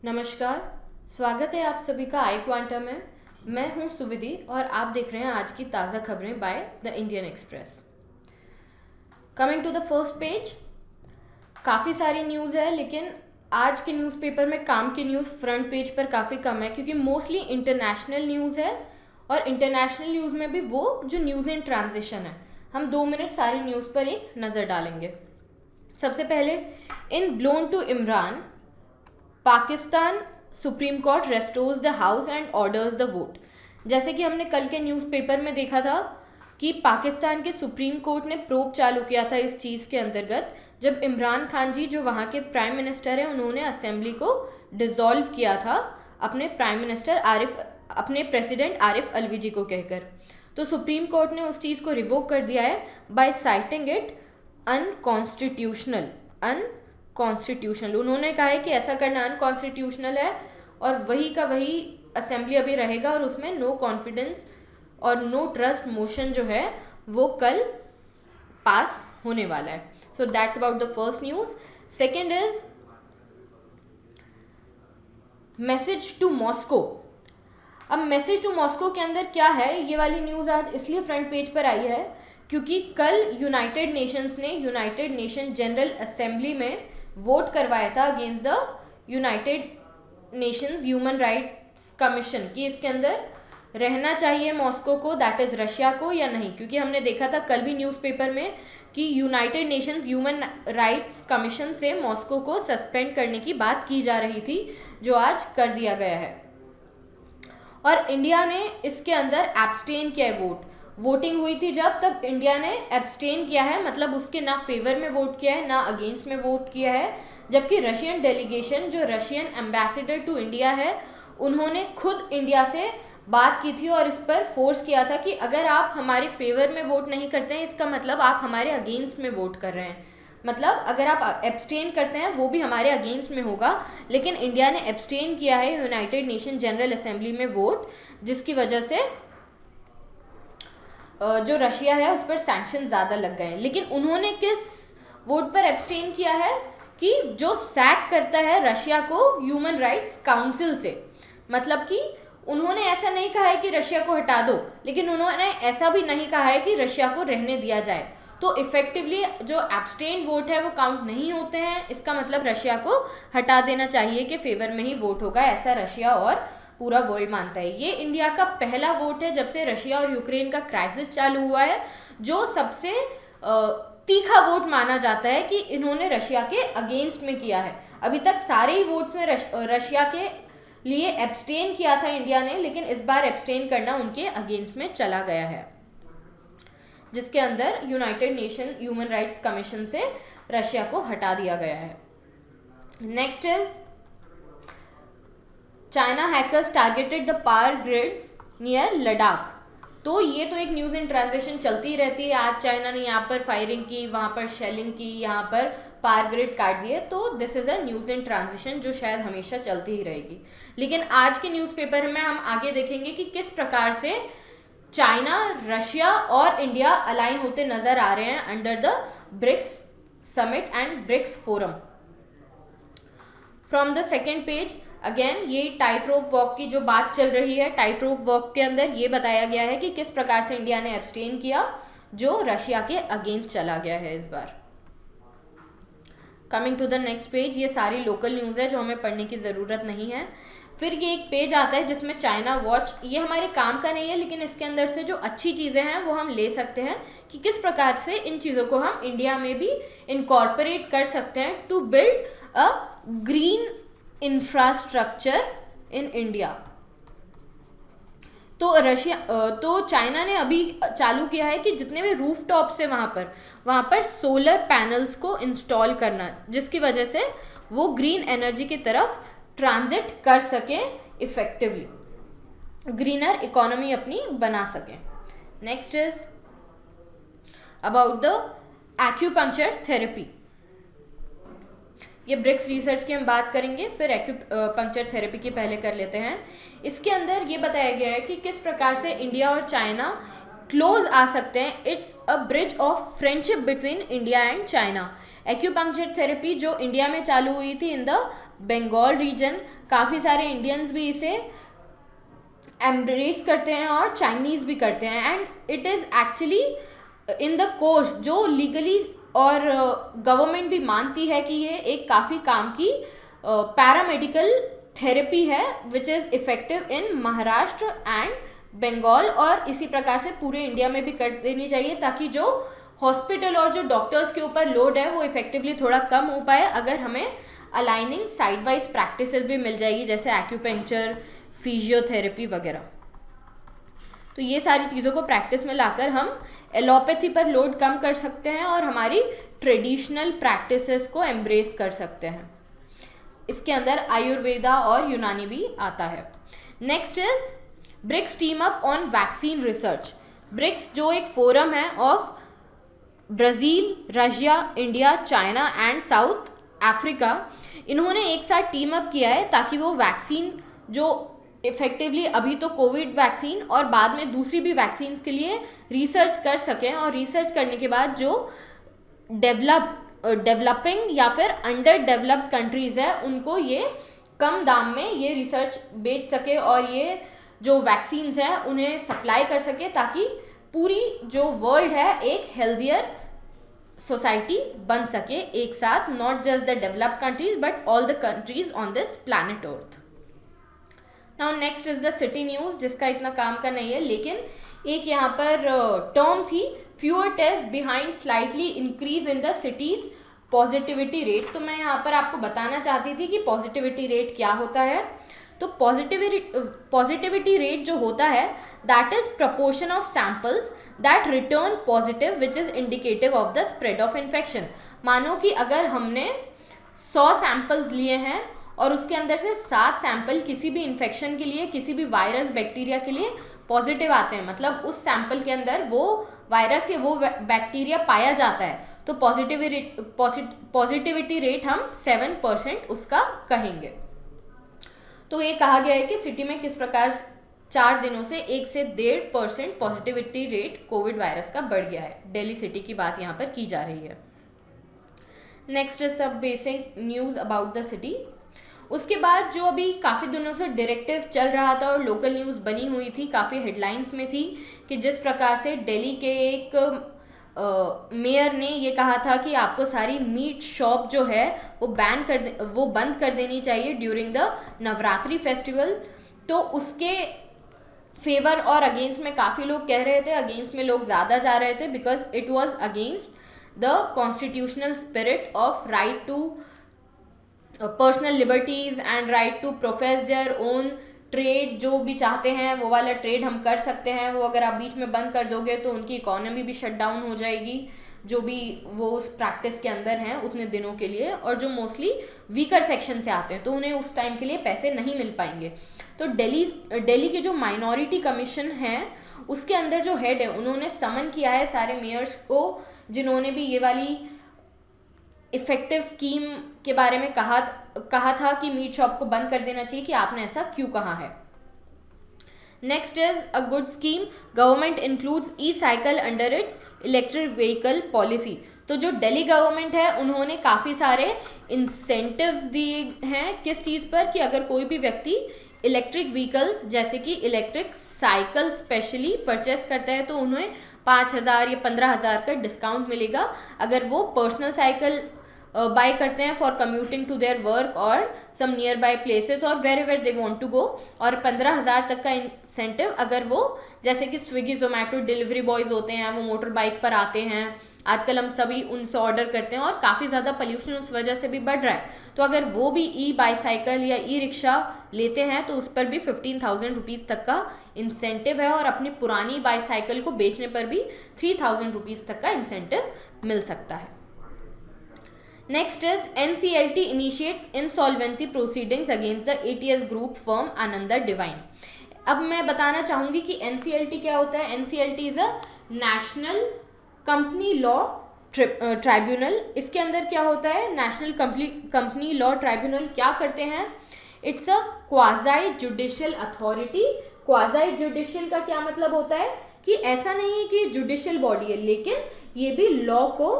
नमस्कार। स्वागत है आप सभी का आई क्वांटम में। मैं हूं सुविधि और आप देख रहे हैं आज की ताज़ा खबरें by the Indian Express. Coming to the first page, काफ़ी सारी न्यूज़ है लेकिन आज के न्यूज़पेपर में काम की न्यूज़ फ्रंट पेज पर काफ़ी कम है क्योंकि मोस्टली इंटरनेशनल न्यूज़ है और इंटरनेशनल न्यूज़ में भी वो जो न्यूज़ इन ट्रांजिशन है। हम 2 मिनट सारी न्यूज़ पर एक नज़र डालेंगे। सबसे पहले, in blown to Imran, Pakistan supreme court restores the house and orders the vote. जैसे कि हमने कल के न्यूज़पेपर में देखा था कि पाकिस्तान के सुप्रीम कोर्ट ने प्रोब चालू किया था इस चीज़ के अंतर्गत जब इमरान खान जी जो वहाँ के प्राइम मिनिस्टर हैं उन्होंने असेंबली को डिसॉल्व किया था अपने प्रेसिडेंट आरिफ अलवी जी को कहकर। तो सुप्रीम कोर्ट ने उस चीज़ को रिवोक कर दिया है बाय साइटिंग इट अनकॉन्स्टिट्यूशनल। उन्होंने कहा है कि ऐसा करना अनकॉन्स्टिट्यूशनल है और वही का वही असेंबली अभी रहेगा और उसमें नो कॉन्फिडेंस और नो ट्रस्ट मोशन जो है वो कल पास होने वाला है। So that's about the first news. Second is message to Moscow. अब मैसेज टू मॉस्को के अंदर क्या है, ये वाली न्यूज़ आज इसलिए फ्रंट पेज पर आई है क्योंकि कल यूनाइटेड नेशंस ने यूनाइटेड नेशन जनरल असेंबली में वोट करवाया था against the United Nations human rights commission कि इसके अंदर रहना चाहिए मॉस्को को, दैट इज़ रशिया को या नहीं। क्योंकि हमने देखा था कल भी न्यूज़पेपर में कि United Nations human rights commission से मॉस्को को सस्पेंड करने की बात की जा रही थी जो आज कर दिया गया है और इंडिया ने इसके अंदर एब्सटेन किया है। वोटिंग हुई थी जब, तब इंडिया ने एब्सटेन किया है, मतलब उसके ना फेवर में वोट किया है ना अगेंस्ट में वोट किया है। जबकि रशियन डेलीगेशन जो रशियन एम्बेसडर टू इंडिया है उन्होंने खुद इंडिया से बात की थी और इस पर फोर्स किया था कि अगर आप हमारे फेवर में वोट नहीं करते हैं इसका मतलब आप हमारे अगेंस्ट में वोट कर रहे हैं। मतलब अगर आप एब्सटेन करते हैं वो भी हमारे अगेंस्ट में होगा। लेकिन इंडिया ने एब्सटेन किया है यूनाइटेड नेशन जनरल असेंबली में वोट, जिसकी वजह से जो रशिया है उस पर सैंक्शन ज़्यादा लग गए हैं। लेकिन उन्होंने किस वोट पर एब्सटेन किया है कि जो सैक करता है रशिया को ह्यूमन राइट्स काउंसिल से। मतलब कि उन्होंने ऐसा नहीं कहा है कि रशिया को हटा दो, लेकिन उन्होंने ऐसा भी नहीं कहा है कि रशिया को रहने दिया जाए। तो इफेक्टिवली जो एब्सटेन वोट है वो काउंट नहीं होते हैं। इसका मतलब रशिया को हटा देना चाहिए कि फेवर में ही वोट होगा, ऐसा रशिया और पूरा वर्ल्ड मानता है। ये इंडिया का पहला वोट है जब से रशिया और यूक्रेन का क्राइसिस चालू हुआ है जो सबसे तीखा वोट माना जाता है कि इन्होंने रशिया के अगेंस्ट में किया है। अभी तक सारे ही वोट्स में रशिया के लिए एब्सटेन किया था इंडिया ने, लेकिन इस बार एब्सटेन करना उनके अगेंस्ट में चला गया है, जिसके अंदर United nation human rights commission से रशिया को हटा दिया गया है। Next is China hackers targeted the power grids near Ladakh. तो ये तो एक न्यूज़ इन ट्रांजिशन चलती रहती है। आज चाइना ने यहाँ पर फायरिंग की, वहाँ पर शेलिंग की, यहाँ पर पावर ग्रिड काट दिए। तो this is a news in transition जो शायद हमेशा चलती ही रहेगी। लेकिन आज के न्यूज़पेपर में हम आगे देखेंगे कि किस प्रकार से चाइना, रशिया और इंडिया अलाइन होते नजर आ रहे हैं under the BRICS summit and BRICS forum. From the second page again ये टाइट रोप वॉक की जो बात चल रही है, टाइट रोप वॉक के अंदर ये बताया गया है कि किस प्रकार से इंडिया ने एब्सटेन किया जो रशिया के अगेंस्ट चला गया है इस बार। Coming to the next page, ये सारी लोकल न्यूज़ है जो हमें पढ़ने की ज़रूरत नहीं है। फिर ये एक पेज आता है जिसमें चाइना वॉच, ये हमारे काम का नहीं है लेकिन इसके अंदर से जो अच्छी चीज़ें हैं वो हम ले सकते हैं कि किस प्रकार से इन चीज़ों को हम इंडिया में भी इनकॉर्पोरेट कर सकते हैं to build a green infrastructure in India. तो चाइना ने अभी चालू किया है कि जितने भी रूफ टॉप्स है वहाँ पर सोलर पैनल्स को इंस्टॉल करना, जिसकी वजह से वो ग्रीन एनर्जी की तरफ ट्रांजिट कर सके, इफेक्टिवली ग्रीनर इकोनॉमी अपनी बना सके। Next is about the acupuncture therapy. ये ब्रिक्स रिसर्च की हम बात करेंगे, फिर एक्यूपंक्चर थेरेपी की पहले कर लेते हैं। इसके अंदर ये बताया गया है कि किस प्रकार से इंडिया और चाइना क्लोज आ सकते हैं। It's a bridge of friendship between India and China. Acupuncture therapy जो इंडिया में चालू हुई थी इन द बंगाल रीजन, काफ़ी सारे इंडियंस भी इसे एम्ब्रेस करते हैं और चाइनीज़ भी करते हैं, and it is actually in the course जो लीगली और गवर्नमेंट भी मानती है कि ये एक काफ़ी काम की पैरामेडिकल थेरेपी है which is effective in Maharashtra and Bengal, और इसी प्रकार से पूरे इंडिया में भी कर देनी चाहिए ताकि जो हॉस्पिटल और जो डॉक्टर्स के ऊपर लोड है वो इफेक्टिवली थोड़ा कम हो पाए, अगर हमें अलाइनिंग साइड वाइज प्रैक्टिसेस भी मिल जाएगी जैसे एक्यूपेंक्चर, फिजियोथेरेपी वगैरह। तो ये सारी चीज़ों को प्रैक्टिस में लाकर हम एलोपैथी पर लोड कम कर सकते हैं और हमारी ट्रेडिशनल प्रैक्टिसेस को एम्ब्रेस कर सकते हैं। इसके अंदर आयुर्वेदा और यूनानी भी आता है। Next is BRICS team up on vaccine research. BRICS जो एक फोरम है of Brazil, Russia, India, China and South Africa, इन्होंने एक साथ टीम अप किया है ताकि वो वैक्सीन जो इफेक्टिवली अभी तो कोविड वैक्सीन और बाद में दूसरी भी वैक्सीन के लिए रिसर्च कर सकें, और रिसर्च करने के बाद जो डेवलपिंग या फिर अंडर डेवलप्ड कंट्रीज़ है उनको ये कम दाम में ये रिसर्च बेच सके और ये जो वैक्सीन्स हैं उन्हें सप्लाई कर सके ताकि पूरी जो वर्ल्ड है एक हेल्दियर सोसाइटी बन सके एक साथ, not just the developed countries but all the countries on this planet earth. Now next is the city news, जिसका इतना काम का नहीं है, लेकिन एक यहाँ पर टर्म थी fewer test behind slightly increase in the cities positivity rate. तो मैं यहाँ पर आपको बताना चाहती थी कि पॉजिटिविटी रेट क्या होता है। तो पॉजिटिविटी रेट जो होता है that is proportion of samples that return positive which is indicative of the spread of infection. मानो कि अगर हमने 100 सैम्पल्स लिए हैं और उसके अंदर से 7 सैंपल किसी भी इन्फेक्शन के लिए, किसी भी वायरस बैक्टीरिया के लिए पॉजिटिव आते हैं, मतलब उस सैंपल के अंदर वो वायरस या वो बैक्टीरिया पाया जाता है, तो पॉजिटिविटी रेट हम 7% उसका कहेंगे। तो ये कहा गया है कि सिटी में किस प्रकार 4 दिनों से 1 से 1.5% पॉजिटिविटी रेट कोविड वायरस का बढ़ गया है। दिल्ली सिटी की बात यहाँ पर की जा रही है। नेक्स्ट इज सब basic news about the city. उसके बाद जो अभी काफ़ी दिनों से डायरेक्टिव चल रहा था और लोकल न्यूज़ बनी हुई थी, काफ़ी हेडलाइंस में थी कि जिस प्रकार से दिल्ली के एक मेयर ने ये कहा था कि आपको सारी मीट शॉप जो है वो बंद कर देनी चाहिए ड्यूरिंग द नवरात्रि फेस्टिवल। तो उसके फेवर और अगेंस्ट में काफ़ी लोग कह रहे थे, अगेंस्ट में लोग ज़्यादा जा रहे थे because it was against the constitutional spirit of right to personal liberties and right to profess their own trade. जो भी चाहते हैं वो वाला ट्रेड हम कर सकते हैं, वो अगर आप बीच में बंद कर दोगे तो उनकी इकोनॉमी भी शट डाउन हो जाएगी, जो भी वो उस प्रैक्टिस के अंदर हैं उतने दिनों के लिए, और जो मोस्टली वीकर सेक्शन से आते हैं तो उन्हें उस टाइम के लिए पैसे नहीं मिल पाएंगे। तो दिल्ली के जो माइनॉरिटी कमीशन है उसके अंदर जो हेड है उन्होंने समन किया है सारे मेयर्स को जिन्होंने भी ये वाली इफेक्टिव स्कीम के बारे में कहा था कि मीट शॉप को बंद कर देना चाहिए कि आपने ऐसा क्यों कहा है। Next is a good scheme, government includes E cycle under its electric vehicle policy. तो जो दिल्ली गवर्नमेंट है उन्होंने काफ़ी सारे इंसेंटिव्स दिए हैं, किस चीज़ पर, कि अगर कोई भी व्यक्ति इलेक्ट्रिक व्हीकल्स जैसे कि इलेक्ट्रिक साइकिल स्पेशली परचेस करता है तो उन्हें 5,000 या 15,000 का डिस्काउंट मिलेगा। अगर वो पर्सनल साइकिल बाय करते हैं for commuting to their work और सम नियर बाय प्लेसेस और wherever they want to go, और 15,000 तक का इंसेंटिव अगर वो जैसे कि स्विगी जोमेटो डिलीवरी बॉयज़ होते हैं वो मोटर बाइक पर आते हैं, आजकल हम सभी उनसे ऑर्डर करते हैं और काफ़ी ज़्यादा पोल्यूशन उस वजह से भी बढ़ रहा है, तो अगर वो भी ई बाईसाइकिल या ई रिक्शा लेते हैं तो उस पर भी 15,000 रुपीज़ तक का इंसेंटिव है, और अपनी पुरानी बाईसाइकिल को बेचने पर भी 3,000 रुपीज़ तक का इंसेंटिव मिल सकता है। Next is NCLT initiates insolvency proceedings against the ATS group firm Ananda divine. अब मैं बताना चाहूँगी कि NCLT क्या होता है। NCLT is a national company law tribunal. इसके अंदर क्या होता है, नेशनल कंपनी लॉ ट्राइब्यूनल क्या करते हैं, it's a quasi judicial authority. Quasi judicial का क्या मतलब होता है कि ऐसा नहीं है कि जुडिशियल बॉडी है, लेकिन ये भी लॉ को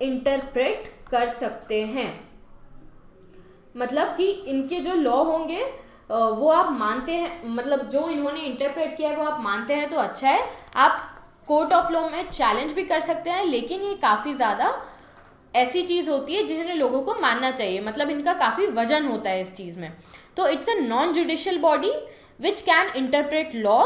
इंटरप्रेट कर सकते हैं। मतलब कि इनके जो लॉ होंगे वो आप मानते हैं, मतलब जो इन्होंने इंटरप्रेट किया है वो आप मानते हैं तो अच्छा है, आप कोर्ट ऑफ लॉ में चैलेंज भी कर सकते हैं, लेकिन ये काफ़ी ज़्यादा ऐसी चीज़ होती है जिन्हें लोगों को मानना चाहिए, मतलब इनका काफ़ी वजन होता है इस चीज़ में। तो it's a non judicial body which can interpret law,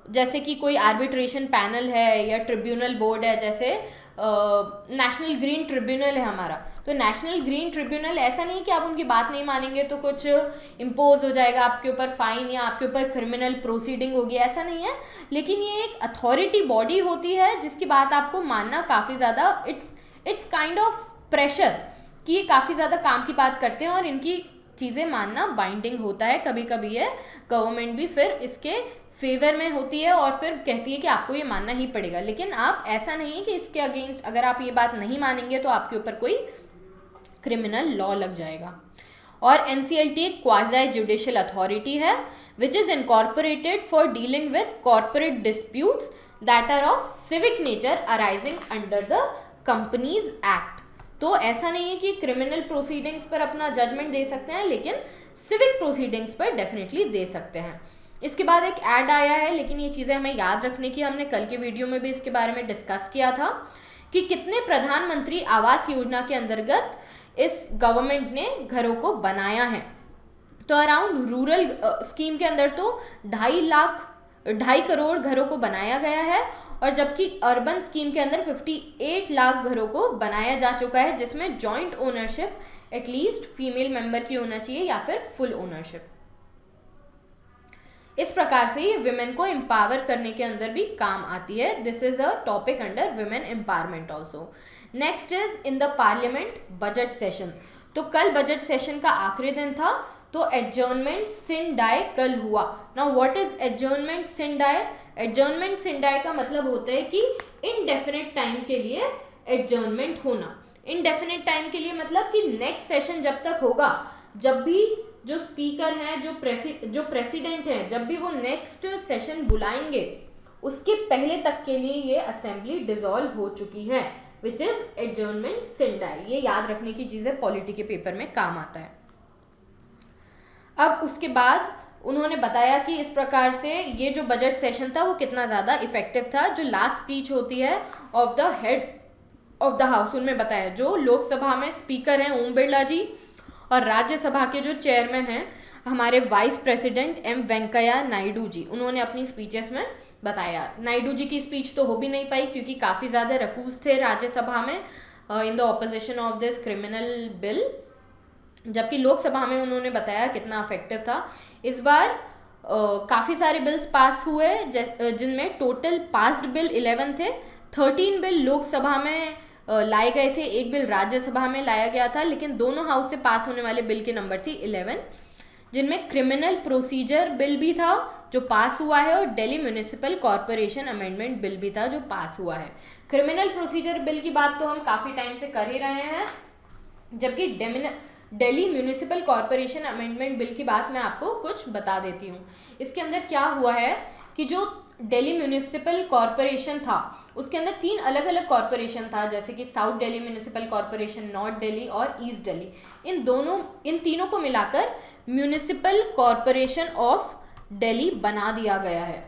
जैसे कि कोई आर्बिट्रेशन पैनल है या ट्रिब्यूनल बोर्ड है, जैसे नेशनल ग्रीन ट्रिब्यूनल है हमारा। तो नेशनल ग्रीन ट्रिब्यूनल ऐसा नहीं कि आप उनकी बात नहीं मानेंगे तो कुछ इम्पोज हो जाएगा आपके ऊपर फाइन या आपके ऊपर क्रिमिनल प्रोसीडिंग होगी, ऐसा नहीं है। लेकिन ये एक अथॉरिटी बॉडी होती है जिसकी बात आपको मानना काफ़ी ज़्यादा, इट्स काइंड ऑफ प्रेशर कि ये काफ़ी ज़्यादा काम की बात करते हैं और इनकी चीज़ें मानना बाइंडिंग होता है। कभी कभी ये गवर्नमेंट भी फिर इसके फेवर में होती है और फिर कहती है कि आपको ये मानना ही पड़ेगा, लेकिन आप ऐसा नहीं है कि इसके अगेंस्ट अगर आप ये बात नहीं मानेंगे तो आपके ऊपर कोई क्रिमिनल लॉ लग जाएगा। और NCLT एक क्वाज़ी जुडिशियल अथॉरिटी है which is incorporated for dealing with corporate disputes that are of civic nature arising under the Companies Act. तो ऐसा नहीं है कि क्रिमिनल प्रोसीडिंग्स पर अपना जजमेंट दे सकते हैं, लेकिन सिविक प्रोसीडिंग्स पर डेफिनेटली दे सकते हैं। इसके बाद एक ऐड आया है, लेकिन ये चीज़ें हमें याद रखने की, हमने कल के वीडियो में भी इसके बारे में डिस्कस किया था कि कितने प्रधानमंत्री आवास योजना के अंतर्गत इस गवर्नमेंट ने घरों को बनाया है। तो अराउंड रूरल स्कीम के अंदर तो 2.5 करोड़ घरों को बनाया गया है, और जबकि अर्बन स्कीम के अंदर 58 लाख घरों को बनाया जा चुका है, जिसमें joint ownership at least female member की होना चाहिए या फिर फुल ओनरशिप। इस प्रकार से ये विमेन को एम्पावर करने के अंदर भी काम आती है। This is a topic under women empowerment also. Next is in the parliament budget session. तो कल बजट सेशन का आखिरी दिन था, तो एडजर्नमेंट सिन डाई कल हुआ। Now what is adjournment sine die? Adjournment sine die का मतलब होता है कि इनडेफिनेट टाइम के लिए एडजर्नमेंट होना। इनडेफिनेट टाइम के लिए मतलब कि नेक्स्ट सेशन जब तक होगा, जब भी जो स्पीकर हैं, जो प्रेसिडेंट हैं, जब भी वो नेक्स्ट सेशन बुलाएंगे उसके पहले तक के लिए ये असेंबली डिसॉल्व हो चुकी है, which is adjournment sine die. ये याद रखने की चीज़ें पॉलिटी के पेपर में काम आता है। अब उसके बाद उन्होंने बताया कि इस प्रकार से ये जो बजट सेशन था वो कितना ज़्यादा इफेक्टिव था। जो लास्ट स्पीच होती है of the head of the house, उनमें बताया जो लोकसभा में स्पीकर हैं ओम बिरला जी, और राज्यसभा के जो चेयरमैन हैं हमारे vice president M Venkaiah Naidu ji, उन्होंने अपनी स्पीचेस में बताया। नायडू जी की स्पीच तो हो भी नहीं पाई क्योंकि काफ़ी ज़्यादा रकूज थे राज्यसभा में in the opposition of this criminal bill, जबकि लोकसभा में उन्होंने बताया कितना इफेक्टिव था। इस बार काफ़ी सारे बिल्स पास हुए जिनमें टोटल पास्ड बिल 11 थे। 13 बिल लोकसभा में लाए गए थे, एक बिल राज्यसभा में लाया गया था, लेकिन दोनों हाउस से पास होने वाले बिल के नंबर थी 11, जिनमें क्रिमिनल प्रोसीजर बिल भी था जो पास हुआ है, और Delhi municipal corporation amendment bill भी था जो पास हुआ है। क्रिमिनल प्रोसीजर बिल की बात तो हम काफ़ी टाइम से कर ही रहे हैं, जबकि Delhi municipal corporation amendment bill की बात मैं आपको कुछ बता देती हूँ। इसके अंदर क्या हुआ है कि जो दिल्ली म्यूनिसिपल कॉरपोरेशन था उसके अंदर 3 अलग अलग कॉरपोरेशन था, जैसे कि south Delhi municipal corporation, north Delhi और ईस्ट दिल्ली। इन तीनों को मिलाकर म्यूनिसिपल कॉरपोरेशन ऑफ दिल्ली बना दिया गया है,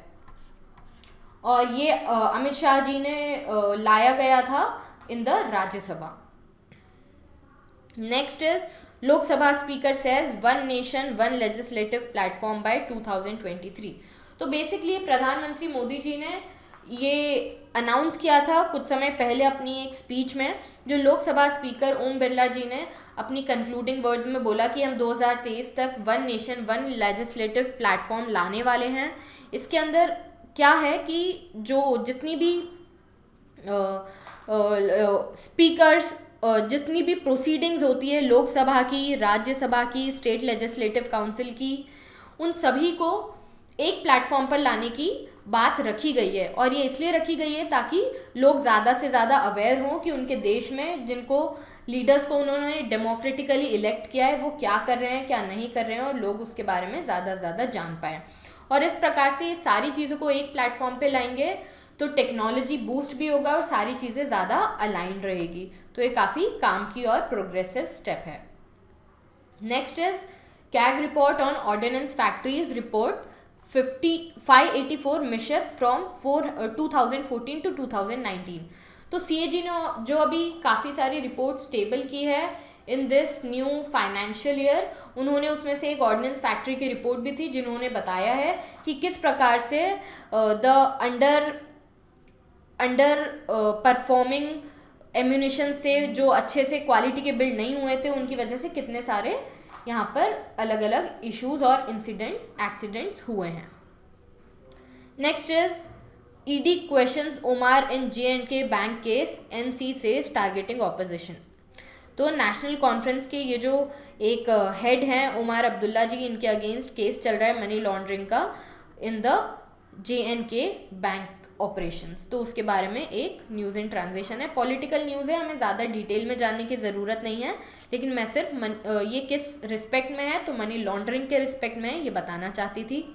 और ये अमित शाह जी ने लाया गया था in the Rajya Sabha. Next is Lok Sabha speaker says one nation one legislative platform bye 2023। तो बेसिकली प्रधानमंत्री मोदी जी ने ये अनाउंस किया था कुछ समय पहले अपनी एक स्पीच में, जो लोकसभा स्पीकर ओम बिरला जी ने अपनी कंक्लूडिंग वर्ड्स में बोला कि हम 2023 तक one nation one legislative platform लाने वाले हैं। इसके अंदर क्या है कि जो जितनी भी स्पीकर्स जितनी भी प्रोसीडिंग्स होती है लोकसभा की, राज्यसभा की, स्टेट लेजिस्लेटिव काउंसिल की, उन सभी को एक प्लेटफॉर्म पर लाने की बात रखी गई है। और ये इसलिए रखी गई है ताकि लोग ज़्यादा से ज़्यादा अवेयर हों कि उनके देश में जिनको लीडर्स को उन्होंने डेमोक्रेटिकली इलेक्ट किया है वो क्या कर रहे हैं, क्या नहीं कर रहे हैं, और लोग उसके बारे में ज़्यादा से ज़्यादा जान पाएँ। और इस प्रकार से सारी चीज़ों को एक प्लेटफॉर्म पे लाएंगे तो टेक्नोलॉजी बूस्ट भी होगा और सारी चीज़ें ज़्यादा अलाइन रहेगी। तो ये काफ़ी काम की और प्रोग्रेसिव स्टेप है। Next is CAG report on ordinance factories report 584 mishap from 2014 to 2019। तो CAG ने जो अभी काफ़ी सारी रिपोर्ट्स टेबल की है in this new financial year, उन्होंने उसमें से एक ऑर्डिनेंस फैक्ट्री की रिपोर्ट भी थी जिन्होंने बताया है कि किस प्रकार से द अंडर परफॉर्मिंग एम्यूनिशन से जो अच्छे से क्वालिटी के बिल्ड नहीं हुए थे उनकी वजह से कितने सारे यहाँ पर अलग अलग इश्यूज और इंसिडेंट्स एक्सीडेंट्स हुए हैं। Next is ED questions Omar in J&K bank case, NC says targeting opposition. तो नेशनल कॉन्फ्रेंस के ये जो एक हेड हैं उमर अब्दुल्ला जी, इनके अगेंस्ट केस चल रहा है मनी लॉन्ड्रिंग का in the J&K bank operations. तो उसके बारे में एक न्यूज़ इन ट्रांजिशन है, पॉलिटिकल न्यूज़ है, हमें ज़्यादा डिटेल में जानने की ज़रूरत नहीं है, लेकिन मैं सिर्फ ये किस रिस्पेक्ट में है तो मनी लॉन्ड्रिंग के रिस्पेक्ट में है ये बताना चाहती थी।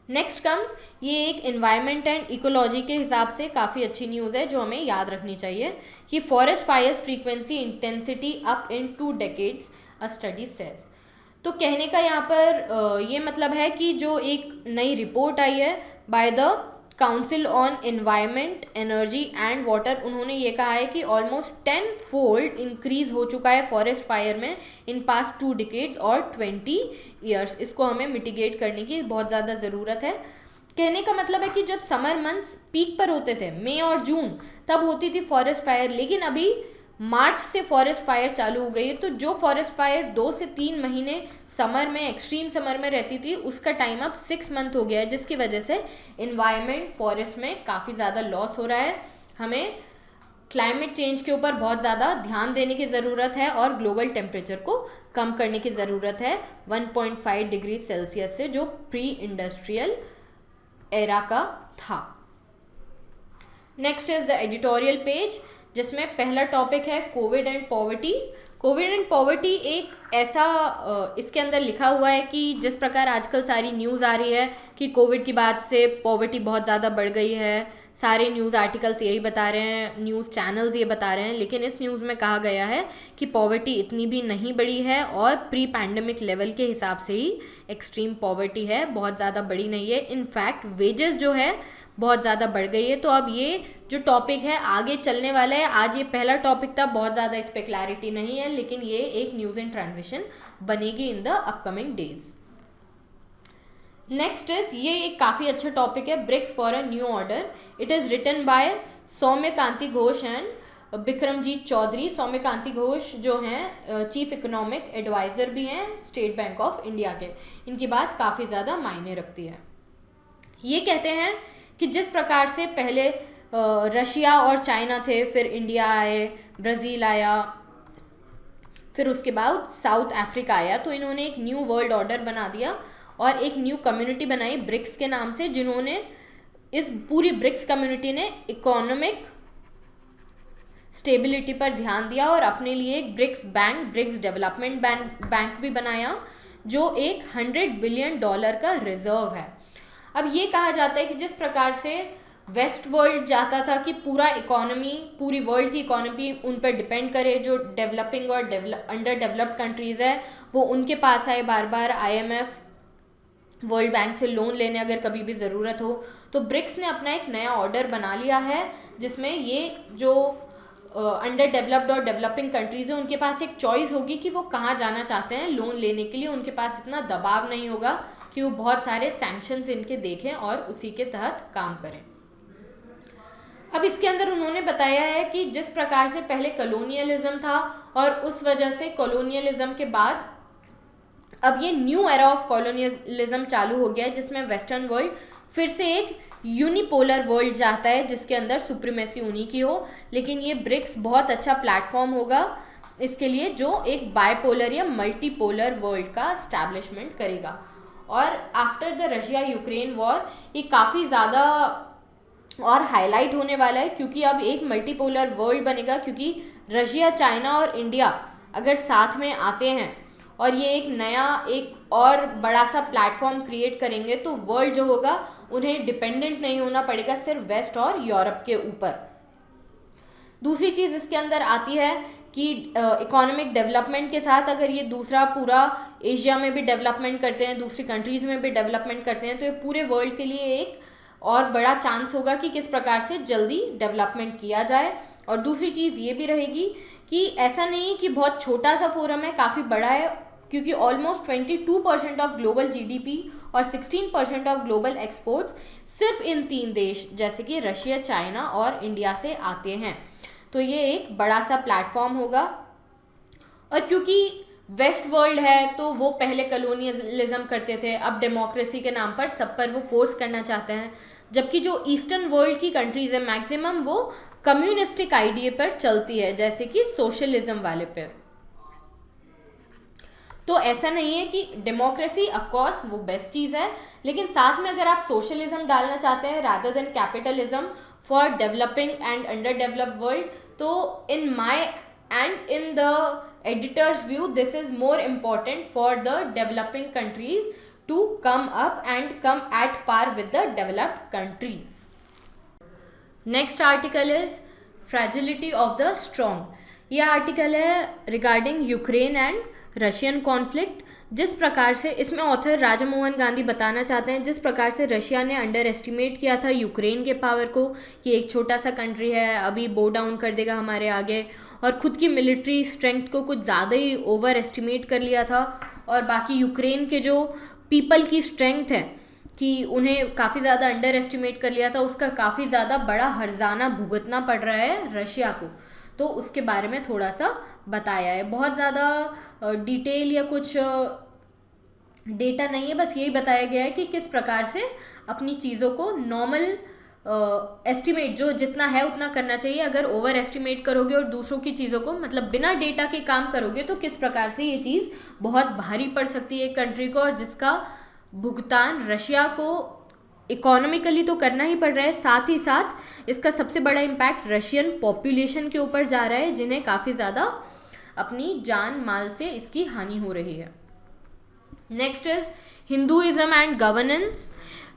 नेक्स्ट कम्स, ये एक इन्वायरमेंट एंड इकोलॉजी के हिसाब से काफ़ी अच्छी न्यूज़ है जो हमें याद रखनी चाहिए कि forest fires frequency intensity up in 2 decades a study says. तो कहने का यहाँ पर ये मतलब है कि जो एक नई रिपोर्ट आई है by the council on environment energy and water, उन्होंने ये कहा है कि ऑलमोस्ट 10-fold इंक्रीज हो चुका है फॉरेस्ट फायर में इन पास्ट 2 decades और 20 years। इसको हमें मिटिगेट करने की बहुत ज़्यादा ज़रूरत है। कहने का मतलब है कि जब समर मंथ्स पीक पर होते थे मई और जून, तब होती थी फॉरेस्ट फायर, लेकिन अभी मार्च से फॉरेस्ट फायर चालू हो गई है। तो जो फॉरेस्ट फायर 2 से 3 महीने समर में, एक्सट्रीम समर में रहती थी, उसका टाइम अब 6 month हो गया है, जिसकी वजह से इन्वायरमेंट फॉरेस्ट में काफ़ी ज़्यादा लॉस हो रहा है। हमें क्लाइमेट चेंज के ऊपर बहुत ज़्यादा ध्यान देने की ज़रूरत है और ग्लोबल टेम्परेचर को कम करने की ज़रूरत है 1.5 डिग्री सेल्सियस से, जो प्री इंडस्ट्रियल एरा का था। Next is the editorial page, जिसमें पहला टॉपिक है Covid and poverty. Covid and poverty एक ऐसा इसके अंदर लिखा हुआ है कि जिस प्रकार आजकल सारी न्यूज़ आ रही है कि कोविड की बाद से पॉवर्टी बहुत ज़्यादा बढ़ गई है, सारे न्यूज़ आर्टिकल्स यही बता रहे हैं, न्यूज़ चैनल्स ये बता रहे हैं, लेकिन इस न्यूज़ में कहा गया है कि पॉवर्टी इतनी भी नहीं बढ़ी है और प्री पैंडमिक लेवल के हिसाब से ही एक्सट्रीम पॉवर्टी है, बहुत ज़्यादा बढ़ी नहीं है। इनफैक्ट वेजेस जो है बहुत ज़्यादा बढ़ गई है। तो अब ये जो टॉपिक है आगे चलने वाला है, आज ये पहला टॉपिक था, बहुत ज़्यादा इस पर क्लैरिटी नहीं है, लेकिन ये एक न्यूज़ इन ट्रांजिशन बनेगी in the upcoming days. Next is, ये एक काफ़ी अच्छा टॉपिक है, BRICS for a new order. It is written by Soumyakanti Ghosh and Bikramjit Chaudhary. Soumyakanti Ghosh जो हैं चीफ इकोनॉमिक एडवाइज़र भी हैं स्टेट बैंक ऑफ इंडिया के। इनकी बात काफ़ी ज़्यादा मायने रखती है। ये कहते हैं कि जिस प्रकार से पहले रशिया और चाइना थे, फिर इंडिया आए, ब्राज़ील आया, फिर उसके बाद साउथ अफ्रीका आया, तो इन्होंने एक न्यू वर्ल्ड ऑर्डर बना दिया और एक न्यू कम्युनिटी बनाई ब्रिक्स के नाम से, जिन्होंने इस पूरी ब्रिक्स कम्युनिटी ने इकोनॉमिक स्टेबिलिटी पर ध्यान दिया और अपने लिए एक BRICS bank, BRICS development bank भी बनाया, जो एक $100 बिलियन का रिजर्व है। अब ये कहा जाता है कि जिस प्रकार से वेस्ट वर्ल्ड जाता था कि पूरा इकोनॉमी, पूरी वर्ल्ड की इकोनॉमी उन पर डिपेंड करे, जो डेवलपिंग और अंडर डेवलप्ड कंट्रीज़ है वो उनके पास आए बार बार IMF, वर्ल्ड बैंक से लोन लेने अगर कभी भी ज़रूरत हो। तो ब्रिक्स ने अपना एक नया ऑर्डर बना लिया है, जिसमें ये जो अंडर डेवलप्ड और डेवलपिंग कंट्रीज़ है उनके पास एक चॉइस होगी कि वो कहाँ जाना चाहते हैं लोन लेने के लिए। उनके पास इतना दबाव नहीं होगा कि वो बहुत सारे सैंक्शंस इनके देखें और उसी के तहत काम करें। अब इसके अंदर उन्होंने बताया है कि जिस प्रकार से पहले कॉलोनियलिज्म था और उस वजह से कॉलोनियलिज्म के बाद अब ये न्यू एरा ऑफ कॉलोनियलिज्म चालू हो गया है, जिसमें वेस्टर्न वर्ल्ड फिर से एक यूनिपोलर वर्ल्ड चाहता है जिसके अंदर सुप्रीमेसी उन्हीं की हो। लेकिन ये ब्रिक्स बहुत अच्छा प्लेटफॉर्म होगा इसके लिए, जो एक बायपोलर या मल्टीपोलर वर्ल्ड का एस्टैब्लिशमेंट करेगा। और after the Russia Ukraine war ये काफ़ी ज़्यादा और हाईलाइट होने वाला है, क्योंकि अब एक मल्टीपोलर वर्ल्ड बनेगा, क्योंकि रशिया, चाइना और इंडिया अगर साथ में आते हैं और ये एक नया, एक और बड़ा सा प्लेटफॉर्म क्रिएट करेंगे, तो वर्ल्ड जो होगा उन्हें डिपेंडेंट नहीं होना पड़ेगा सिर्फ वेस्ट और यूरोप के ऊपर। दूसरी चीज़ इसके अंदर आती है कि इकोनॉमिक डेवलपमेंट के साथ अगर ये दूसरा पूरा एशिया में भी डेवलपमेंट करते हैं, दूसरी कंट्रीज़ में भी डेवलपमेंट करते हैं, तो ये पूरे वर्ल्ड के लिए एक और बड़ा चांस होगा कि किस प्रकार से जल्दी डेवलपमेंट किया जाए। और दूसरी चीज़ ये भी रहेगी कि ऐसा नहीं कि बहुत छोटा सा फोरम है, काफ़ी बड़ा है, क्योंकि ऑलमोस्ट 22% ऑफ ग्लोबल जीडीपी और 16% ऑफ ग्लोबल एक्सपोर्ट्स सिर्फ इन 3 देश जैसे कि रशिया, चाइना और इंडिया से आते हैं। तो ये एक बड़ा सा प्लेटफॉर्म होगा। और क्योंकि वेस्ट वर्ल्ड है तो वो पहले कॉलोनियलिज्म करते थे, अब डेमोक्रेसी के नाम पर सब पर वो फोर्स करना चाहते हैं, जबकि जो ईस्टर्न वर्ल्ड की कंट्रीज़ है मैक्सिमम वो कम्युनिस्टिक आइडिया पर चलती है, जैसे कि सोशलिज्म वाले पर। तो ऐसा नहीं है कि डेमोक्रेसी ऑफ कोर्स वो बेस्ट चीज़ है, लेकिन साथ में अगर आप सोशलिज्म डालना चाहते हैं rather than capitalism for developing and under developed world, तो in my and in the editor's view this is more important for the developing countries to come up and come at par with the developed countries. Next article is fragility of the strong. यह article है regarding Ukraine and Russian conflict. जिस प्रकार से इसमें author Raja Mohan Gandhi बताना चाहते हैं जिस प्रकार से रशिया ने अंडर एस्टिमेट किया था यूक्रेन के पावर को कि एक छोटा सा कंट्री है, अभी बो डाउन कर देगा हमारे आगे, और ख़ुद की मिलिट्री स्ट्रेंथ को कुछ ज़्यादा ही ओवर एस्टिमेट कर लिया था, और बाकी यूक्रेन के जो पीपल की स्ट्रेंथ है कि उन्हें काफ़ी ज़्यादा अंडर एस्टिमेट कर लिया था, उसका काफ़ी ज़्यादा बड़ा हर्जाना भुगतना पड़ रहा है रशिया को। तो उसके बारे में थोड़ा सा बताया है, बहुत ज़्यादा डिटेल या कुछ डेटा नहीं है, बस यही बताया गया है कि किस प्रकार से अपनी चीज़ों को नॉर्मल एस्टिमेट जो जितना है उतना करना चाहिए। अगर ओवर एस्टिमेट करोगे और दूसरों की चीज़ों को मतलब बिना डेटा के काम करोगे तो किस प्रकार से ये चीज़ बहुत भारी पड़ सकती है एक कंट्री को, और जिसका भुगतान रशिया को इकोनॉमिकली तो करना ही पड़ रहा है, साथ ही साथ इसका सबसे बड़ा इम्पैक्ट रशियन पॉपुलेशन के ऊपर जा रहा है, जिन्हें काफ़ी ज़्यादा अपनी जान माल से इसकी हानि हो रही है। Next is Hinduism and governance.